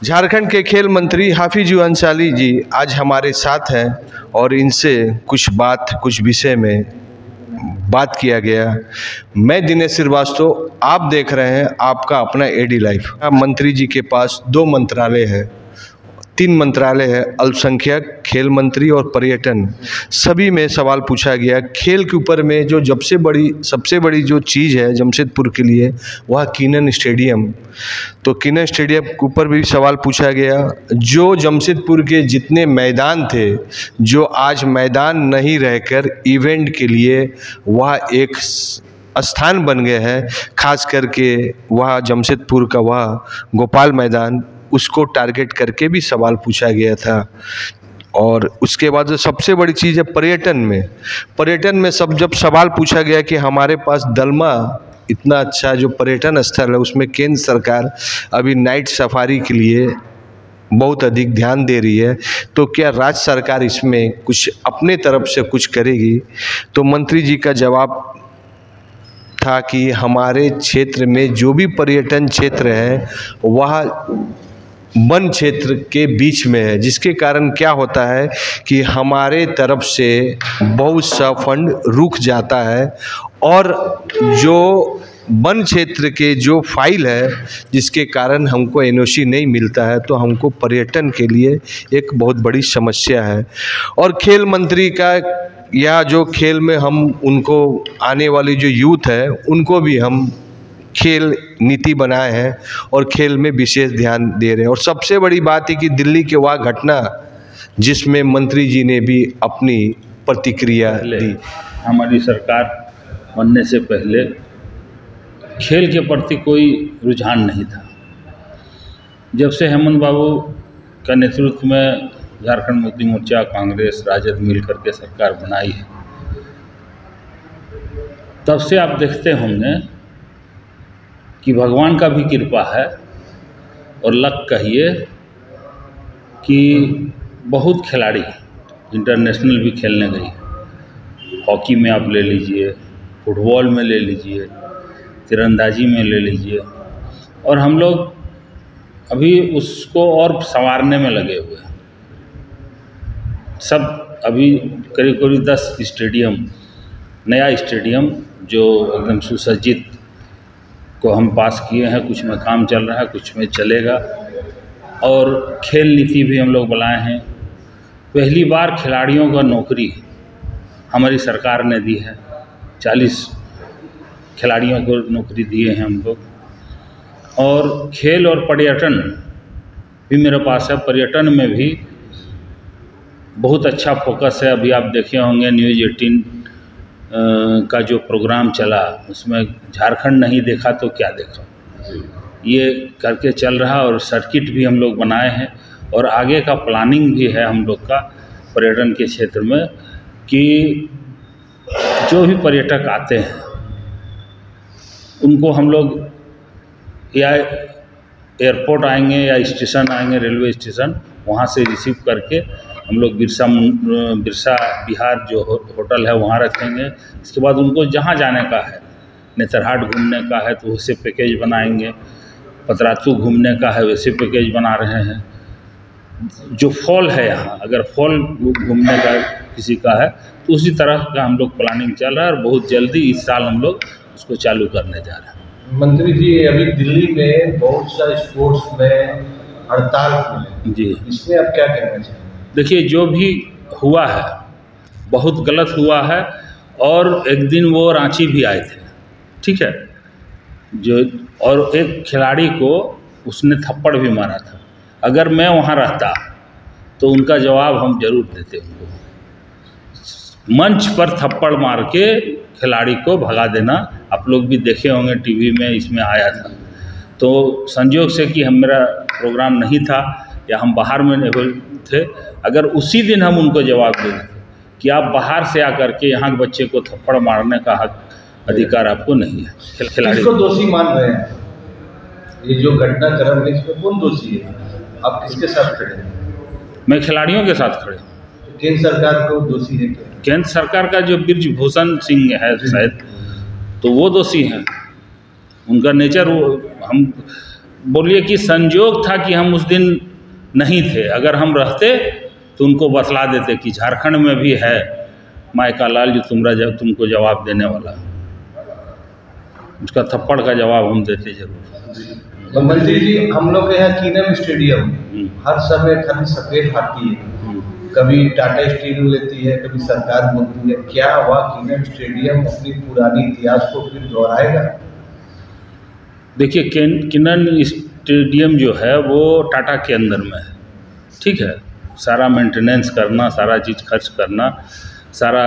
झारखंड के खेल मंत्री हाफिज अंसारी जी आज हमारे साथ हैं और इनसे कुछ विषय में बात किया गया। मैं दिनेश श्रीवास्तव, आप देख रहे हैं आपका अपना एडी लाइफ। मंत्री जी के पास 2 मंत्रालय है, 3 मंत्रालय है, अल्पसंख्यक, खेल मंत्री और पर्यटन। सभी में सवाल पूछा गया। खेल के ऊपर में जो सबसे बड़ी जो चीज़ है जमशेदपुर के लिए वह किनन स्टेडियम। तो किनन स्टेडियम के ऊपर भी सवाल पूछा गया। जो जमशेदपुर के जितने मैदान थे, जो आज मैदान नहीं रहकर इवेंट के लिए वह एक स्थान बन गए हैं, खास करके वह जमशेदपुर का वह गोपाल मैदान, उसको टारगेट करके भी सवाल पूछा गया था। और उसके बाद जो सबसे बड़ी चीज़ है पर्यटन में जब सवाल पूछा गया कि हमारे पास दलमा इतना अच्छा जो पर्यटन स्थल है, उसमें केंद्र सरकार अभी नाइट सफारी के लिए बहुत अधिक ध्यान दे रही है, तो क्या राज्य सरकार इसमें कुछ अपने तरफ से कुछ करेगी? तो मंत्री जी का जवाब था कि हमारे क्षेत्र में जो भी पर्यटन क्षेत्र है वह वन क्षेत्र के बीच में है, जिसके कारण क्या होता है कि हमारे तरफ से बहुत सा फंड रुक जाता है और जो वन क्षेत्र के जो फाइल है जिसके कारण हमको एनओसी नहीं मिलता है, तो हमको पर्यटन के लिए एक बहुत बड़ी समस्या है। और खेल मंत्री का या जो खेल में हम उनको आने वाली जो यूथ है उनको भी हम खेल नीति बनाए हैं और खेल में विशेष ध्यान दे रहे हैं। और सबसे बड़ी बात है कि दिल्ली के वह घटना जिसमें मंत्री जी ने भी अपनी प्रतिक्रिया दी। हमारी सरकार बनने से पहले खेल के प्रति कोई रुझान नहीं था। जब से हेमंत बाबू का नेतृत्व में झारखंड मुक्ति मोर्चा, कांग्रेस, राजद मिल करके सरकार बनाई है, तब से आप देखते होंगे कि भगवान का भी कृपा है और लक कहिए कि बहुत खिलाड़ी इंटरनेशनल भी खेलने गई। हॉकी में आप ले लीजिए, फुटबॉल में ले लीजिए, तीरंदाजी में ले लीजिए, और हम लोग अभी उसको और संवारने में लगे हुए हैं। सब अभी करीब 10 स्टेडियम, नया स्टेडियम जो एकदम सुसज्जित को हम पास किए हैं। कुछ में काम चल रहा है, कुछ में चलेगा। और खेल नीति भी हम लोग बनाए हैं। पहली बार खिलाड़ियों का नौकरी हमारी सरकार ने दी है। 40 खिलाड़ियों को नौकरी दिए हैं हम लोग। और खेल और पर्यटन भी मेरे पास है। पर्यटन में भी बहुत अच्छा फोकस है। अभी आप देखे होंगे न्यूज़ 18 का जो प्रोग्राम चला, उसमें झारखंड नहीं देखा तो क्या देखा, ये करके चल रहा। और सर्किट भी हम लोग बनाए हैं और आगे का प्लानिंग भी है हम लोग का पर्यटन के क्षेत्र में कि जो भी पर्यटक आते हैं उनको हम लोग या एयरपोर्ट आएंगे या स्टेशन आएंगे, रेलवे स्टेशन, वहाँ से रिसीव करके हम लोग बिरसा बिहार जो होटल है वहाँ रखेंगे। इसके बाद उनको जहाँ जाने का है, नेतरहाट घूमने का है तो वैसे पैकेज बनाएंगे, पतरातू घूमने का है वैसे पैकेज बना रहे हैं। जो फॉल है यहाँ, अगर फॉल घूमने का किसी का है तो उसी तरह का हम लोग प्लानिंग चल रहा है और बहुत जल्दी इस साल हम लोग उसको चालू करने जा रहे हैं। मंत्री जी, अभी दिल्ली में बहुत सा स्पोर्ट्स में हड़ताल हुई जी, इसमें आप क्या कहना चाहेंगे? देखिए, जो भी हुआ है बहुत गलत हुआ है। और एक दिन वो रांची भी आए थे, ठीक है, जो और एक खिलाड़ी को उसने थप्पड़ भी मारा था। अगर मैं वहाँ रहता तो उनका जवाब हम जरूर देते। उनको मंच पर थप्पड़ मार के खिलाड़ी को भगा देना, आप लोग भी देखे होंगे टीवी में, इसमें आया था। तो संयोग से कि मेरा प्रोग्राम नहीं था या हम बाहर में नहीं थे, अगर उसी दिन हम उनको जवाब दे देते कि आप बाहर से आकर के यहाँ के बच्चे को थप्पड़ मारने का हक, अधिकार आपको नहीं है। खिलाड़ी को दोषी मान रहे हैं, ये जो घटनाक्रम है इसमें कौन दोषी है? आप किसके साथ खड़े हैं? मैं खिलाड़ियों के साथ खड़े हूँ। केंद्र सरकार को दोषी है क्या? केंद्र सरकार का जो ब्रिजभूषण सिंह है शायद, तो वो दोषी हैं। उनका नेचर, वो हम बोलिए कि संजोग था कि हम उस दिन नहीं थे। अगर हम रहते तो उनको बतला देते कि झारखंड में भी है मायका लाल जो तुमको जवाब देने वाला। उसका थप्पड़ का जवाब हम देते जरूर। मंत्री जी, हम लोग के यहाँ कीनम स्टेडियम हर समय खाली सफेद आती है, कभी टाटा स्टील लेती है, कभी सरकार बोलती है। क्या वह कीनम स्टेडियम अपनी पुरानी इतिहास को फिर दोहराएगा? देखिए, किनन स्टेडियम जो है वो टाटा के अंदर में है, ठीक है। सारा मेंटेनेंस करना, सारा चीज़ खर्च करना, सारा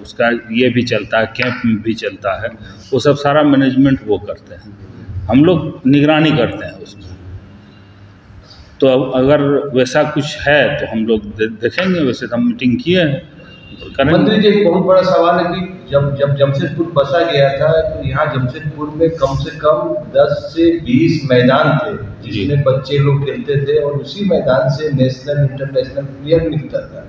उसका ये भी चलता है, कैंप भी चलता है, वो सब सारा मैनेजमेंट वो करते हैं, हम लोग निगरानी करते हैं उसमें। तो अब अगर वैसा कुछ है तो हम लोग देखेंगे। वैसे तो हम मीटिंग किए हैं, मंत्री जी, एक बहुत बड़ा सवाल है कि जब जमशेदपुर बसा गया था तो यहाँ जमशेदपुर में कम से कम 10 से 20 मैदान थे जिसमें बच्चे लोग खेलते थे और उसी मैदान से नेशनल इंटरनेशनल प्लेयर मिलता था।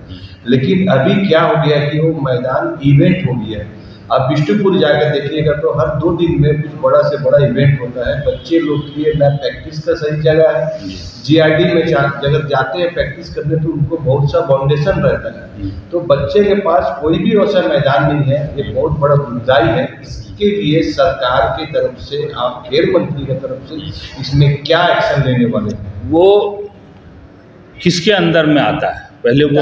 लेकिन अभी क्या हो गया कि वो मैदान इवेंट हो गया है। आप बिष्टुपुर जाकर देखिएगा तो हर 2 दिन में कुछ बड़ा से बड़ा इवेंट होता है। बच्चे लोग के लिए ना प्रैक्टिस का सही जगह है। जीआरडी में अगर जाते हैं प्रैक्टिस करने तो उनको बहुत सा फाउंडेशन रहता है, तो बच्चे के पास कोई भी वैसा मैदान नहीं है। ये बहुत बड़ा दुखदाई है। इसके लिए सरकार की तरफ से, आप खेल मंत्री की तरफ से इसमें क्या एक्शन लेने वाले हैं? वो किसके अंदर में आता है? पहले वो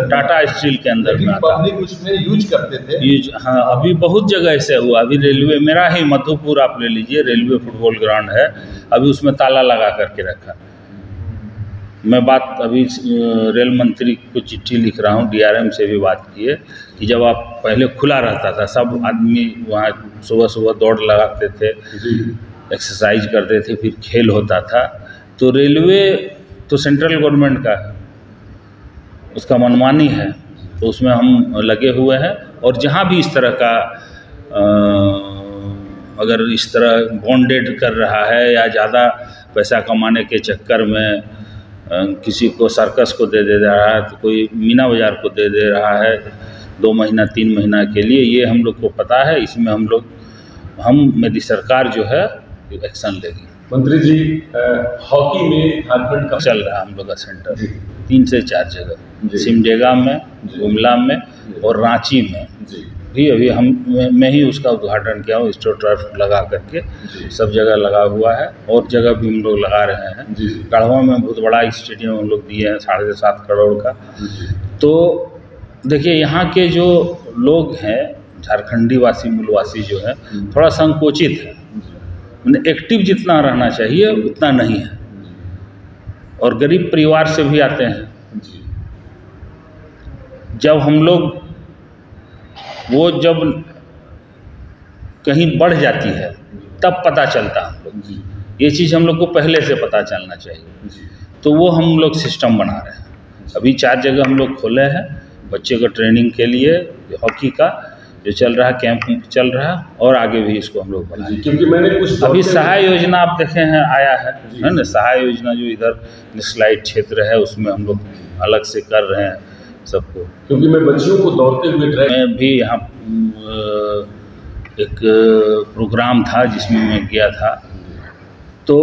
टाटा स्टील के अंदर में आता है। पब्लिक उसमें यूज करते थे। हाँ, अभी बहुत जगह ऐसे हुआ। अभी रेलवे, मेरा ही मधुपुर आप ले लीजिए, रेलवे फुटबॉल ग्राउंड है, अभी उसमें ताला लगा करके रखा। मैं बात अभी रेल मंत्री को चिट्ठी लिख रहा हूँ, डीआरएम से भी बात की है कि जब आप पहले खुला रहता था, सब आदमी वहाँ सुबह सुबह दौड़ लगाते थे, एक्सरसाइज करते थे, फिर खेल होता था। तो रेलवे तो सेंट्रल गवर्नमेंट का है, उसका मनमानी है, तो उसमें हम लगे हुए हैं। और जहाँ भी इस तरह का अगर इस तरह बॉन्डेड कर रहा है या ज़्यादा पैसा कमाने के चक्कर में किसी को सर्कस को दे रहा है, तो कोई मीना बाज़ार को दे रहा है 2 महीना 3 महीना के लिए, ये हम लोग को पता है। इसमें मेरी सरकार जो है एक्शन लेगी। मंत्री जी, हॉकी में झारखंड का चल रहा है हम लोग का सेंटर 3 से 4 जगह, सिमडेगा में, गुमला में और रांची में भी। अभी मैं ही उसका उद्घाटन किया हूँ, स्टोर टर्फ लगा करके सब जगह लगा हुआ है, और जगह भी हम लोग लगा रहे हैं। गढ़वा में बहुत बड़ा स्टेडियम हम लोग दिए हैं 7.5 करोड़ का। तो देखिए, यहाँ के जो लोग हैं झारखंडी वासी, मूलवासी जो है, थोड़ा संकोचित है, एक्टिव जितना रहना चाहिए उतना नहीं है, और गरीब परिवार से भी आते हैं। जब हम लोग जब कहीं बढ़ जाती है तब पता चलता है हम लोग। ये चीज़ हम लोग को पहले से पता चलना चाहिए, तो वो हम लोग सिस्टम बना रहे हैं। अभी 4 जगह हम लोग खोले हैं बच्चे को ट्रेनिंग के लिए, हॉकी का जो चल रहा है, कैंप चल रहा है, और आगे भी इसको हम लोग बढ़ाएंगे। क्योंकि मैंने कुछ अभी सहाय योजना आप देखे हैं आया है ना, सहाय योजना जो इधर निस्लाइट क्षेत्र है उसमें हम लोग अलग से कर रहे हैं सबको। क्योंकि मैं बच्चियों को दौड़ते हुए मैं भी यहाँ एक प्रोग्राम था जिसमें मैं गया था, तो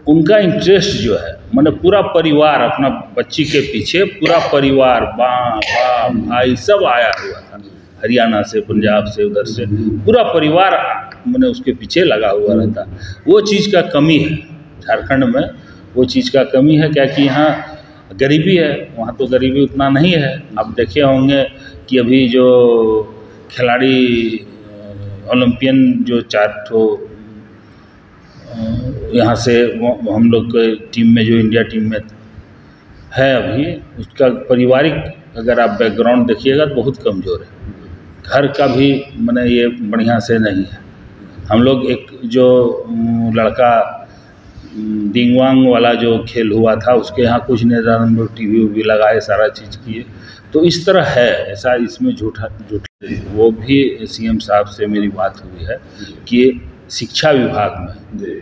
उनका इंटरेस्ट जो है, मैंने पूरा परिवार अपना बच्ची के पीछे, पूरा परिवार, बाप भाई सब आया हुआ था, हरियाणा से, पंजाब से, उधर से पूरा परिवार मैंने उसके पीछे लगा हुआ रहता। वो चीज़ का कमी है झारखंड में, वो चीज़ का कमी है। क्या कि यहाँ गरीबी है, वहाँ तो गरीबी उतना नहीं है। आप देखे होंगे कि अभी जो खिलाड़ी ओलंपियन जो 4 ठो यहाँ से हम लोग के टीम में, जो इंडिया टीम में है अभी, उसका पारिवारिक अगर आप बैकग्राउंड देखिएगा तो बहुत कमज़ोर है। घर का भी मैंने ये बढ़िया से नहीं है। हम लोग एक जो लड़का दिंगवांग वाला जो खेल हुआ था, उसके यहाँ कुछ नहीं था, हम लोग टीवी भी लगाए, सारा चीज़ किए। तो इस तरह है, ऐसा इसमें झूठा वो भी सीएम साहब से मेरी बात हुई है कि शिक्षा विभाग में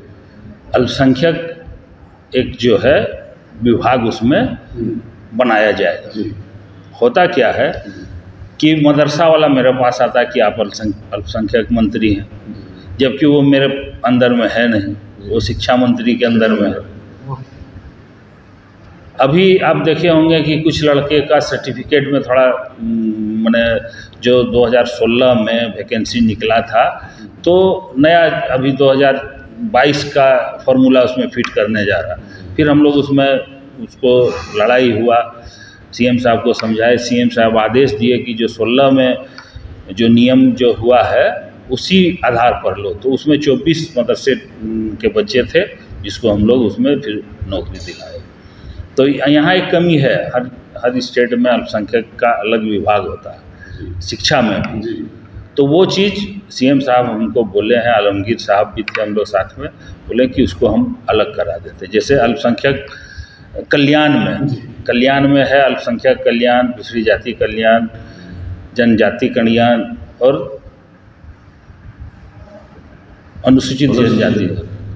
अल्पसंख्यक एक जो है विभाग उसमें बनाया जाएगा। होता क्या है कि मदरसा वाला मेरे पास आता है कि आप अल्पसंख्यक मंत्री हैं, जबकि वो मेरे अंदर में है नहीं। वो शिक्षा मंत्री के अंदर में है। अभी आप देखे होंगे कि कुछ लड़के का सर्टिफिकेट में थोड़ा मैंने जो 2016 में वैकेंसी निकला था, तो नया अभी 2022 का फॉर्मूला उसमें फिट करने जा रहा। फिर हम लोग उसमें उसको लड़ाई हुआ, सीएम साहब को समझाए, सीएम साहब आदेश दिए कि जो 16 में जो नियम जो हुआ है उसी आधार पर लो। तो उसमें 24 मदरसे के बच्चे थे जिसको हम लोग उसमें फिर नौकरी दिलाए। तो यहाँ एक कमी है, हर स्टेट में अल्पसंख्यक का अलग विभाग होता है शिक्षा में भी। तो वो चीज़ सीएम साहब हमको बोले हैं, आलमगीर साहब भी थे हम लोग साथ में, बोले कि उसको हम अलग करा देते। जैसे अल्पसंख्यक कल्याण में है अल्पसंख्यक कल्याण, दूसरी जाति कल्याण, जनजाति कल्याण और अनुसूचित जनजाति,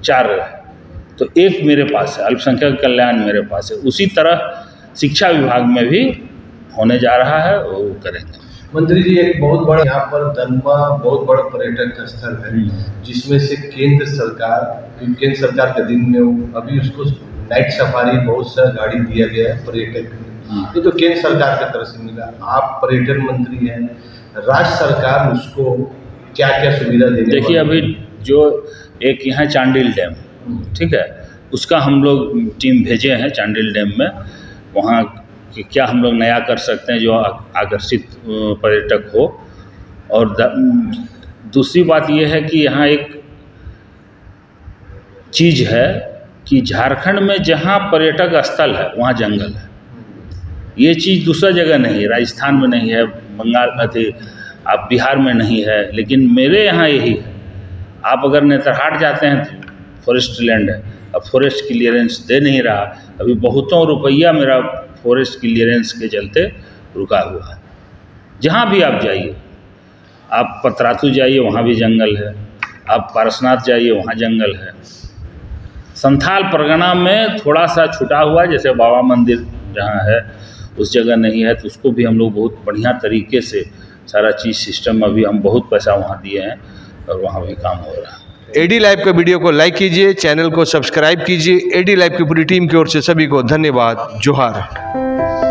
4 है। तो एक मेरे पास है, अल्पसंख्यक कल्याण मेरे पास है। उसी तरह शिक्षा विभाग में भी होने जा रहा है, वो करेंगे। मंत्री जी, एक बहुत बड़ा यहाँ पर दलमा बहुत बड़ा पर्यटक स्थल है, जिसमें से केंद्र सरकार के दिन में अभी उसको नाइट सफारी बहुत सा गाड़ी दिया गया है पर्यटक। ये तो केंद्र सरकार की तरफ से मिला। आप पर्यटन मंत्री हैं, राज्य सरकार उसको क्या क्या सुविधा देने? देखिए, अभी जो एक यहाँ चांडिल डैम, ठीक है, उसका हम लोग टीम भेजे हैं चांडिल डैम में। वहाँ कि क्या हम लोग नया कर सकते हैं जो आकर्षित पर्यटक हो। और दूसरी बात यह है कि यहाँ एक चीज़ है कि झारखंड में जहाँ पर्यटक स्थल है वहाँ जंगल है। ये चीज़ दूसरा जगह नहीं है, राजस्थान में नहीं है, बंगाल आप बिहार में नहीं है, लेकिन मेरे यहाँ यही है। आप अगर नेतरहाट जाते हैं तो फॉरेस्ट लैंड है, अब फॉरेस्ट क्लियरेंस दे नहीं रहा। अभी बहुतों रुपया मेरा फॉरेस्ट क्लियरेंस के चलते रुका हुआ है। जहाँ भी आप जाइए, आप पतरातू जाइए वहाँ भी जंगल है, आप पारसनाथ जाइए वहाँ जंगल है। संथाल परगना में थोड़ा सा छुटा हुआ, जैसे बाबा मंदिर जहाँ है उस जगह नहीं है, तो उसको भी हम लोग बहुत बढ़िया तरीके से सारा चीज़ सिस्टम, अभी हम बहुत पैसा वहाँ दिए हैं और वहाँ भी काम हो रहा है। एडी लाइव का वीडियो को लाइक कीजिए, चैनल को सब्सक्राइब कीजिए। एडी लाइव की पूरी टीम की ओर से सभी को धन्यवाद। जोहार।